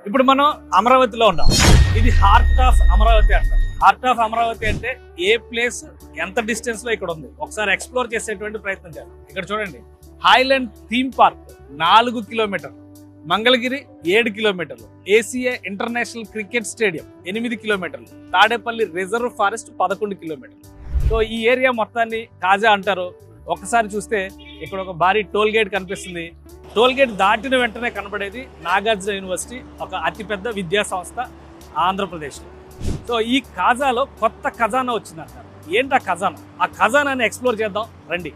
ఇప్పుడు మనం అమరావతిలో ఉన్నాం. ఇది హార్ట్ ఆఫ్ అమరావతి అంటాం. హార్ట్ ఆఫ్ అమరావతి అంటే ఏ ప్లేస్ ఎంత డిస్టెన్స్ లో ఇక్కడ ఉంది ఒకసారి ఎక్స్ప్లోర్ చేసేటువంటి ప్రయత్నం చేద్దాం. ఇక్కడ చూడండి, హైలాండ్ థీమ్ పార్క్ 4 కిలోమీటర్లు, మంగళగిరి 7 కిలోమీటర్లు, ఏసీఏ ఇంటర్నేషనల్ క్రికెట్ స్టేడియం 8 కిలోమీటర్లు, తాడేపల్లి రిజర్వ్ ఫారెస్ట్ 11 కిలోమీటర్లు. సో ఈ ఏరియా మొత్తాన్ని కాజా అంటారు. ఒకసారి చూస్తే ఇక్కడ ఒక భారీ టోల్ గేట్ కనిపిస్తుంది. టోల్ గేట్ దాటిన వెంటనే కనబడేది నాగార్జున యూనివర్సిటీ, ఒక అతిపెద్ద విద్యా సంస్థ ఆంధ్రప్రదేశ్లో. సో ఈ కాజాలో కొత్త ఖజానా వచ్చిందంటారు. ఏంటి ఆ ఖజానా? ఆ ఖజానాని ఎక్స్ప్లోర్ చేద్దాం రండి.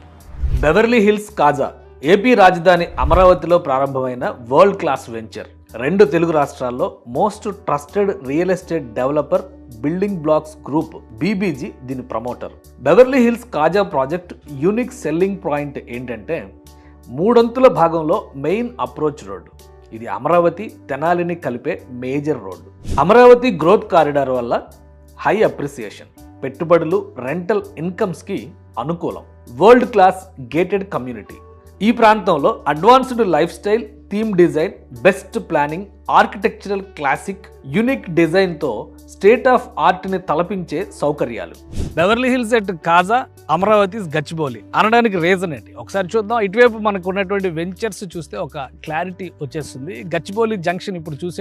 బెవర్లీ హిల్స్ కాజా ఏపీ రాజధాని అమరావతిలో ప్రారంభమైన వరల్డ్ క్లాస్ వెంచర్. 2 తెలుగు రాష్ట్రాల్లో most trusted real estate developer building blocks group BBG దీని ప్రమోటర్. బెవర్లీ హిల్స్ కాజా ప్రాజెక్ట్ యూనిక్ సెల్లింగ్ పాయింట్ ఏంటంటే 3 అంతుల భాగంలో మెయిన్ అప్రోచ్ రోడ్డు. ఇది అమరావతి తెనాలిని కలిపే major road. Amaravati growth corridor వల్ల హై అప్రిసియేషన్, పెట్టుబడులు, రెంటల్ ఇన్కమ్స్కి అనుకూలం. World class gated community. ఈ ప్రాంతంలో advanced life style, theme design, best planning, architectural classic, unique డిజైన్తో స్టేట్ ఆఫ్ ఆర్ట్ని తలపించే సౌకర్యాలు. బెవర్లీ హిల్స్ ఎట్ కాజా, అమరావతి గచ్చిబౌలి అనడానికి రీజన్ ఏంటి ఒకసారి చూద్దాం. ఇటువైపు మనకు ఉన్నటువంటి వెంచర్స్ చూస్తే ఒక క్లారిటీ వచ్చేస్తుంది. గచ్చిబౌలి జంక్షన్ ఇప్పుడు చూసే